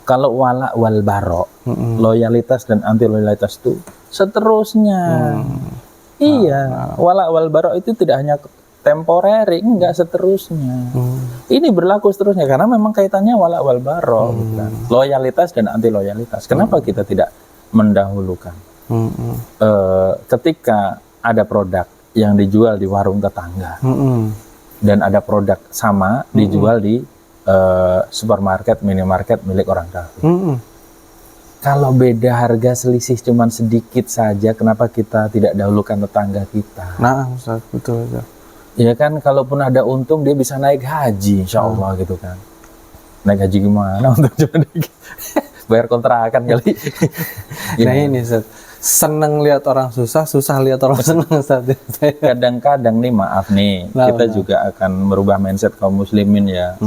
Kalau wala wal barok, loyalitas dan anti loyalitas itu seterusnya. Iya, wala wal barok itu tidak hanya temporary, enggak seterusnya. Ini berlaku seterusnya karena memang kaitannya wala wal barok, gitu kan. Loyalitas dan anti loyalitas. Kenapa kita tidak mendahulukan? Ketika ada produk yang dijual di warung tetangga dan ada produk sama dijual di supermarket, minimarket milik orang kafir. Kalau beda harga selisih cuman sedikit saja, kenapa kita tidak dahulukan tetangga kita? Nah, Ustaz, betul. Ya kan, kalaupun ada untung dia bisa naik haji, insya Allah gitu kan. Naik haji gimana? Untung cuma dikit. Bayar kontrakan kali. Nah ini Ustaz, seneng lihat orang susah, susah lihat orang seneng, Ustaz. Kadang-kadang nih, maaf nih, kita juga akan merubah mindset kaum muslimin ya.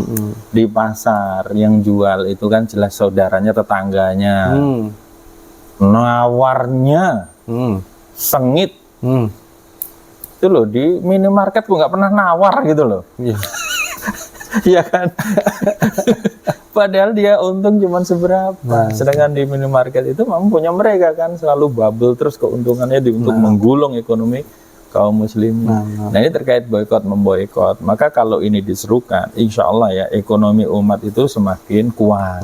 Di pasar yang jual itu kan jelas saudaranya, tetangganya. Nawarnya sengit. Itu loh, di minimarket gue nggak pernah nawar gitu loh. Iya kan? Padahal dia untung cuma seberapa. Sedangkan di minimarket itu memang punya mereka kan selalu bubble terus keuntungannya untuk menggulung ekonomi kaum muslim. Nah ini terkait boikot memboikot. Maka kalau ini diserukan, insya Allah ya ekonomi umat itu semakin kuat.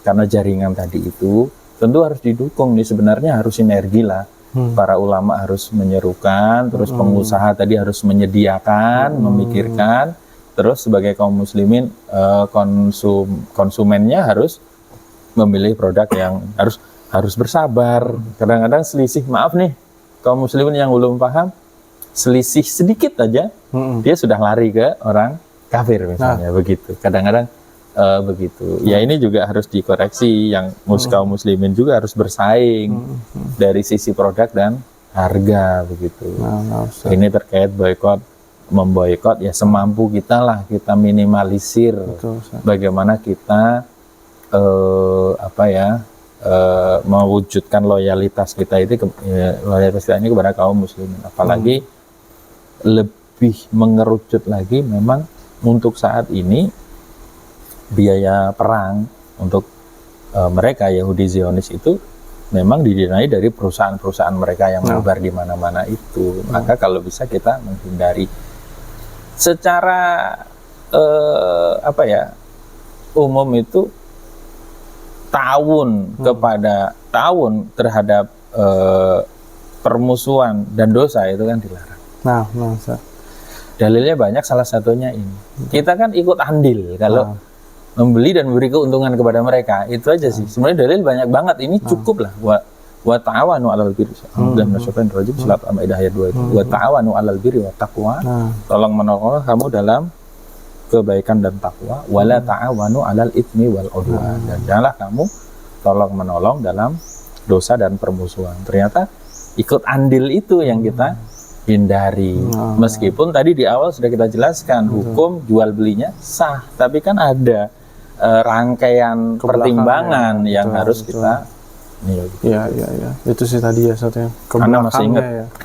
Karena jaringan tadi itu tentu harus didukung nih, sebenarnya harus sinergi lah. Para ulama harus menyerukan, terus pengusaha tadi harus menyediakan, memikirkan. Terus sebagai kaum muslimin, konsumennya harus memilih produk yang harus bersabar. Kadang-kadang selisih, maaf nih, kaum muslimin yang belum paham, selisih sedikit aja, dia sudah lari ke orang kafir misalnya, begitu. Kadang-kadang begitu. Ya ini juga harus dikoreksi, yang kaum muslimin juga harus bersaing dari sisi produk dan harga, begitu. Ini terkait boikot memboikot ya semampu kita lah, kita minimalisir. Betul, bagaimana kita mewujudkan loyalitas kita ini kepada kaum muslimin, apalagi lebih mengerucut lagi memang untuk saat ini biaya perang untuk mereka Yahudi Zionis itu memang didanai dari perusahaan-perusahaan mereka yang menyebar di mana-mana itu. Maka kalau bisa kita menghindari secara umum itu kepada tahun terhadap permusuhan dan dosa itu kan dilarang. Dalilnya banyak, salah satunya ini. Kita kan ikut andil kalau membeli dan memberi keuntungan kepada mereka, itu aja sih. Sebenarnya dalil banyak banget, ini cukup lah. Wa ta'awanu 'alal birri surat Al-Maidah ayat 2 itu. Wa ta'awanu 'alal birri wa taqwa. Tolong menolong kamu dalam kebaikan dan takwa, wala ta'awanu 'alal itsmi wal 'udwan. Dan janganlah kamu tolong menolong dalam dosa dan permusuhan. Ternyata ikut andil itu yang kita hindari. Meskipun tadi di awal sudah kita jelaskan hukum jual belinya sah, tapi kan ada rangkaian pertimbangan yang harus kita Iya. Itu sih tadi ya satu yang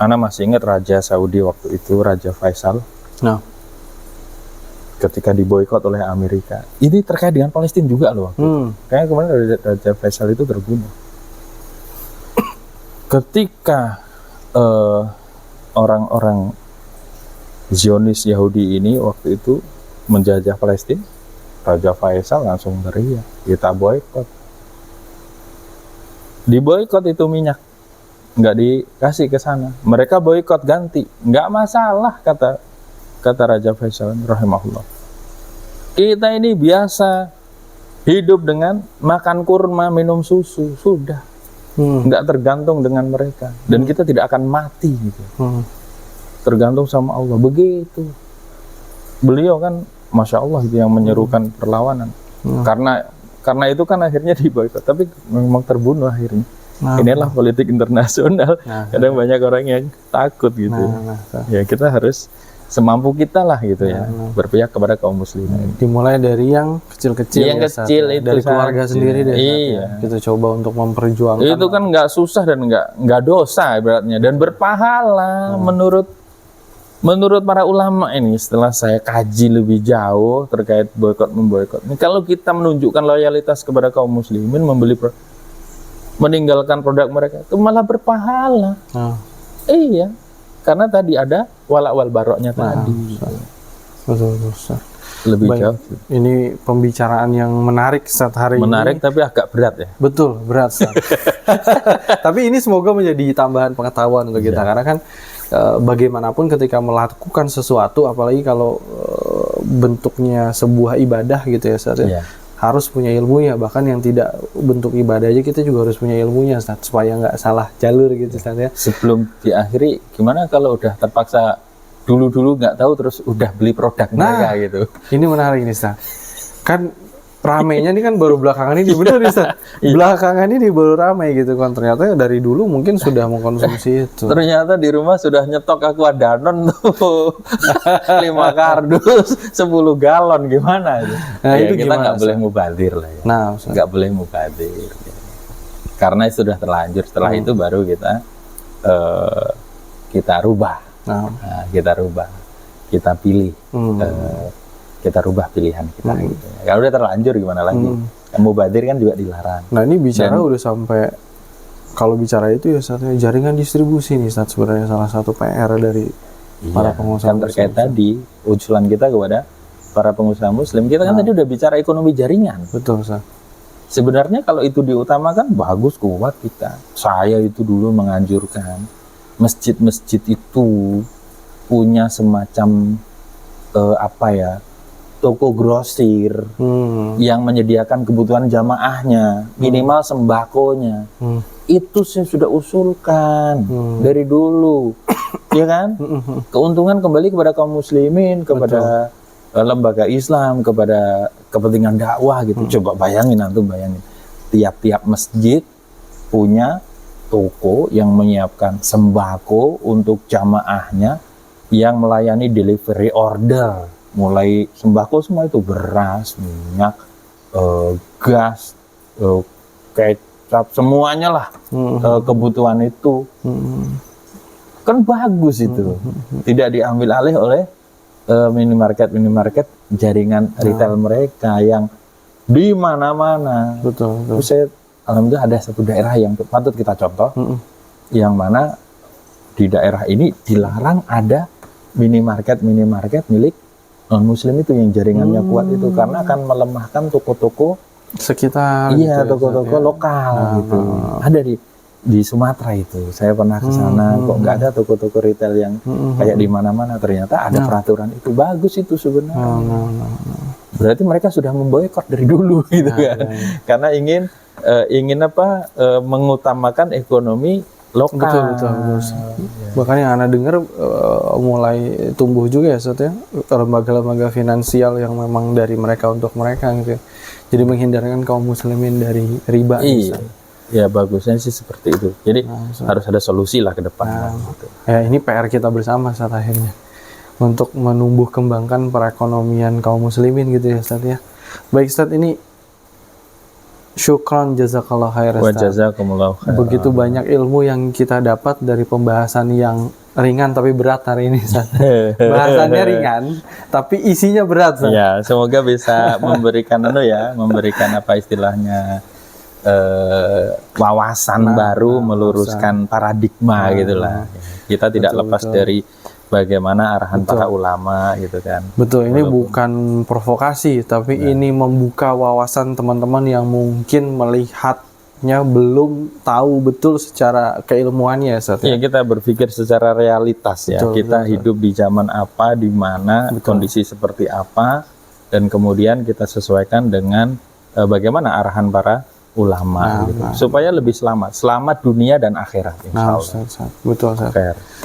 Ana masih ingat Raja Saudi waktu itu, Raja Faisal. Nah, ketika diboikot oleh Amerika. Ini terkait dengan Palestina juga loh. Kayaknya kemarin Raja Faisal itu terbunuh. Ketika orang-orang Zionis Yahudi ini waktu itu menjajah Palestina, Raja Faisal langsung teriak, kita boikot. Diboikot itu minyak, nggak dikasih ke sana. Mereka boikot ganti, nggak masalah kata Raja Faisal rahimahullah. Kita ini biasa hidup dengan makan kurma, minum susu, sudah. Nggak tergantung dengan mereka, dan kita tidak akan mati gitu. Tergantung sama Allah. Begitu beliau kan, masya Allah, itu yang menyerukan perlawanan. Karena itu kan akhirnya diboikot, tapi memang terbunuh akhirnya. Inilah politik internasional. Kadang banyak orang yang takut gitu. Ya kita harus semampu kita lah gitu ya, berpihak kepada kaum muslimin. Dimulai dari yang kecil-kecil, yang kecil itu dari keluarga sendiri deh. Iya. Kita coba untuk memperjuangkan. Itu kan nggak susah dan nggak dosa ibaratnya, dan berpahala menurut para ulama ini. Setelah saya kaji lebih jauh terkait boikot memboikot ini, kalau kita menunjukkan loyalitas kepada kaum muslimin, meninggalkan produk mereka, itu malah berpahala. Iya. Karena tadi ada walak wal baroknya tadi. Betul. Lebih jauh. Ini pembicaraan yang menarik saat hari ini. Menarik tapi agak berat ya. Betul, berat. Tapi ini semoga menjadi tambahan pengetahuan untuk kita. Karena kan bagaimanapun ketika melakukan sesuatu, apalagi kalau bentuknya sebuah ibadah gitu ya, Ustaz, harus punya ilmunya. Bahkan yang tidak bentuk ibadah aja kita juga harus punya ilmunya, Ustaz, supaya nggak salah jalur gitu, Ustaz, ya. Sebelum diakhiri, gimana kalau udah terpaksa dulu nggak tahu terus udah beli produk mereka gitu? Ini menarik nih, Ustaz. Kan ramenya ini kan baru belakangan ini, bener nih, Ustaz. Belakangan ini baru ramai gitu kan. Ternyata dari dulu mungkin sudah mengkonsumsi itu. Ternyata di rumah sudah nyetok Aqua Danone tuh 5 kardus 10 galon, gimana itu? Nah, ya, itu kita nggak boleh mubadir lah ya. Nggak boleh mubadir. Karena sudah terlanjur. Setelah itu baru kita rubah. Kita pilih. Kita rubah pilihan kita gitu. Kalau udah terlanjur gimana lagi? Mubadir kan juga dilarang. Nah, ini bicara udah sampai, kalau bicara itu ya saatnya jaringan distribusi nih, Ustaz, sebenarnya salah satu PR dari para pengusaha. Kan terkait tadi usulan kita kepada para pengusaha muslim, kita kan tadi udah bicara ekonomi jaringan. Betul, Ustaz. Sebenarnya kalau itu diutamakan bagus, kuat kita. Saya itu dulu menganjurkan masjid-masjid itu punya semacam toko grosir yang menyediakan kebutuhan jamaahnya, minimal sembakonya. Itu saya sudah usulkan dari dulu, ya kan? Keuntungan kembali kepada kaum muslimin, kepada lembaga Islam, kepada kepentingan dakwah gitu. Coba bayangin, tiap-tiap masjid punya toko yang menyiapkan sembako untuk jamaahnya, yang melayani delivery order. Mulai sembako semua itu, beras, minyak, gas, kecap, semuanya lah, kebutuhan itu. Kan bagus itu. Tidak diambil alih oleh minimarket jaringan retail mereka yang di mana-mana. Betul. Alhamdulillah ada satu daerah yang patut kita contoh, yang mana di daerah ini dilarang ada minimarket milik non-muslim itu, yang jaringannya kuat itu, karena akan melemahkan toko-toko sekitar. Iya, toko-toko lokal gitu. Ada di Sumatera itu. Saya pernah ke sana, kok nggak ada toko-toko retail yang kayak di mana-mana. Ternyata ada peraturan itu. Bagus itu sebenarnya. Berarti mereka sudah memboikot dari dulu gitu kan. Karena ingin mengutamakan ekonomi lokal. Betul. Bahkan yang Anda dengar mulai tumbuh juga ya Ustaz ya, lembaga-lembaga finansial yang memang dari mereka untuk mereka gitu. Jadi menghindarkan kaum muslimin dari riba. Iya. Ya bagusnya sih seperti itu. Jadi harus ada solusi lah ke depan. Gitu. Ya ini PR kita bersama saat akhirnya untuk menumbuh kembangkan perekonomian kaum muslimin gitu ya Ustaz ya. Baik Ustaz, ini syukran jazakallah khair Wa Ustaz. jazakumullahu khairan. Begitu banyak ilmu yang kita dapat dari pembahasan yang ringan tapi berat hari ini Ustaz. Bahasannya ringan tapi isinya berat Ustaz. Ya, semoga bisa memberikan memberikan apa istilahnya wawasan baru, meluruskan paradigma gitulah. Kita tidak lepas dari bagaimana arahan para ulama gitu kan. Betul, ini bukan provokasi tapi ini membuka wawasan teman-teman yang mungkin melihatnya belum tahu betul secara keilmuannya Ustaz. Ya, kita berpikir secara realitas ya. Kita hidup di zaman apa, di mana, kondisi seperti apa, dan kemudian kita sesuaikan dengan bagaimana arahan para ulama gitu. Supaya lebih selamat dunia dan akhirat insyaallah. Ustaz. Betul Ustaz.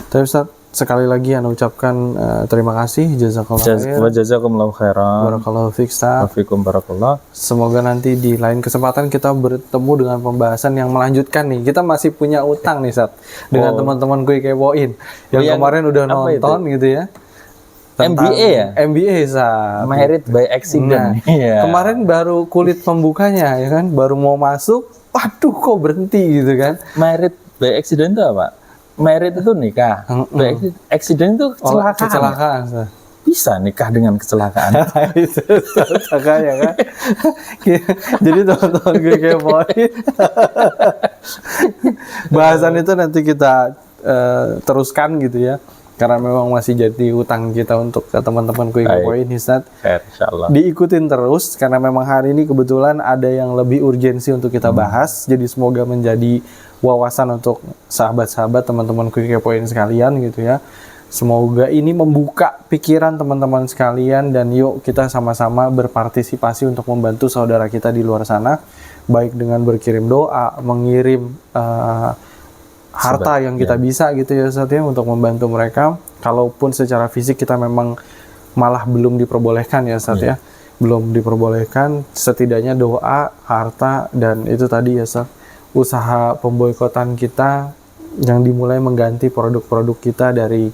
Tapi Ustaz, sekali lagi Anda ucapkan terima kasih, jazakallahu khair. Wa jazakumullahu khairan. Barakallahu fiik Ustaz. Wafikum barakallah. Semoga nanti di lain kesempatan kita bertemu dengan pembahasan yang melanjutkan nih. Kita masih punya utang nih Ustaz dengan teman-teman gue kepoin yang kemarin udah nonton gitu ya. MBA ya? MBA Ustaz. Married by accident. Kemarin baru kulit pembukanya ya kan, baru mau masuk, waduh kok berhenti gitu kan. Married by accident itu apa? Married itu nikah. By accident itu kecelakaan. Kecelakaan. Bisa nikah dengan kecelakaan. Itu makanya kan. Jadi teman-teman gue kepoin. Bahasan itu nanti kita teruskan gitu ya. Karena memang masih jadi utang kita untuk teman-teman gue kepoin Ustaz. Insyaallah. Diikutin terus karena memang hari ini kebetulan ada yang lebih urgensi untuk kita bahas. Jadi semoga menjadi wawasan untuk sahabat-sahabat teman-teman gue kepoin sekalian gitu ya. Semoga ini membuka pikiran teman-teman sekalian dan yuk kita sama-sama berpartisipasi untuk membantu saudara kita di luar sana, baik dengan berkirim doa, mengirim harta yang kita bisa gitu ya Ustaz ya, untuk membantu mereka. Kalaupun secara fisik kita memang malah belum diperbolehkan ya Ustaz ya, belum diperbolehkan, setidaknya doa, harta, dan itu tadi ya Ustaz, usaha pemboikotan kita yang dimulai mengganti produk-produk kita dari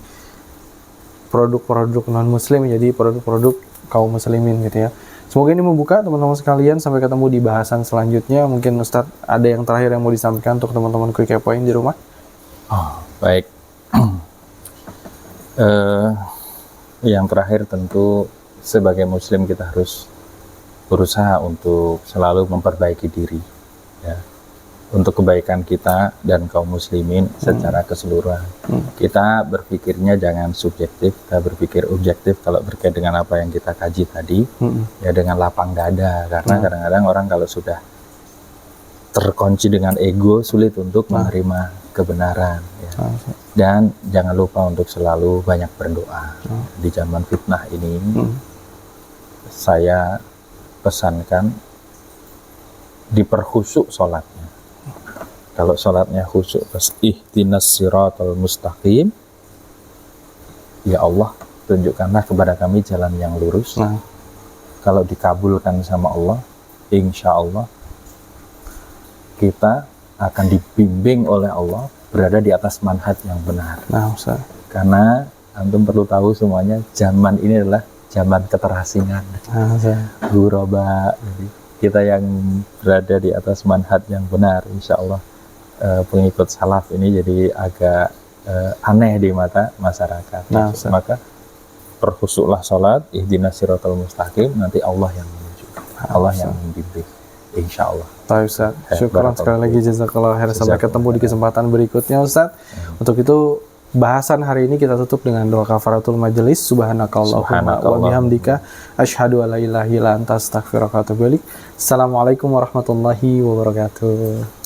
produk-produk non-muslim jadi produk-produk kaum muslimin gitu ya. Semoga ini membuka teman-teman sekalian. Sampai ketemu di bahasan selanjutnya. Mungkin Ustadz ada yang terakhir yang mau disampaikan untuk teman-teman Quick Point di rumah? Baik. Yang terakhir tentu sebagai muslim kita harus berusaha untuk selalu memperbaiki diri ya, untuk kebaikan kita dan kaum muslimin secara keseluruhan. Kita berpikirnya jangan subjektif, kita berpikir objektif kalau terkait dengan apa yang kita kaji tadi, ya dengan lapang dada, karena kadang-kadang orang kalau sudah terkunci dengan ego sulit untuk menerima kebenaran ya. Dan jangan lupa untuk selalu banyak berdoa. Di zaman fitnah ini saya pesankan diperkhusuk sholatnya. Kalau sholatnya khusyuk, ihdinas siratal mustaqim, ya Allah tunjukkanlah kepada kami jalan yang lurus. Kalau dikabulkan sama Allah, insya Allah kita akan dibimbing oleh Allah berada di atas manhaj yang benar. Karena antum perlu tahu semuanya, zaman ini adalah zaman keterasingan, ghuraba. Jadi kita yang berada di atas manhaj yang benar, insya Allah pengikut salaf ini jadi agak aneh di mata masyarakat. Maka perkhusuklah sholat, ihdinas siratal mustaqim, nanti Allah yang menuju, Allah yang membimbing, insya Allah. Baik Ustaz, syukur sekali lagi, jazakallah khair. Sampai ketemu di kesempatan berikutnya Ustaz. Untuk itu bahasan hari ini kita tutup dengan doa kafaratul majelis. Subhanakallahumma wa bihamdika asyhadu an la ilaha illa anta astaghfiruka wa atubu ilaik. Assalamualaikum warahmatullahi wabarakatuh.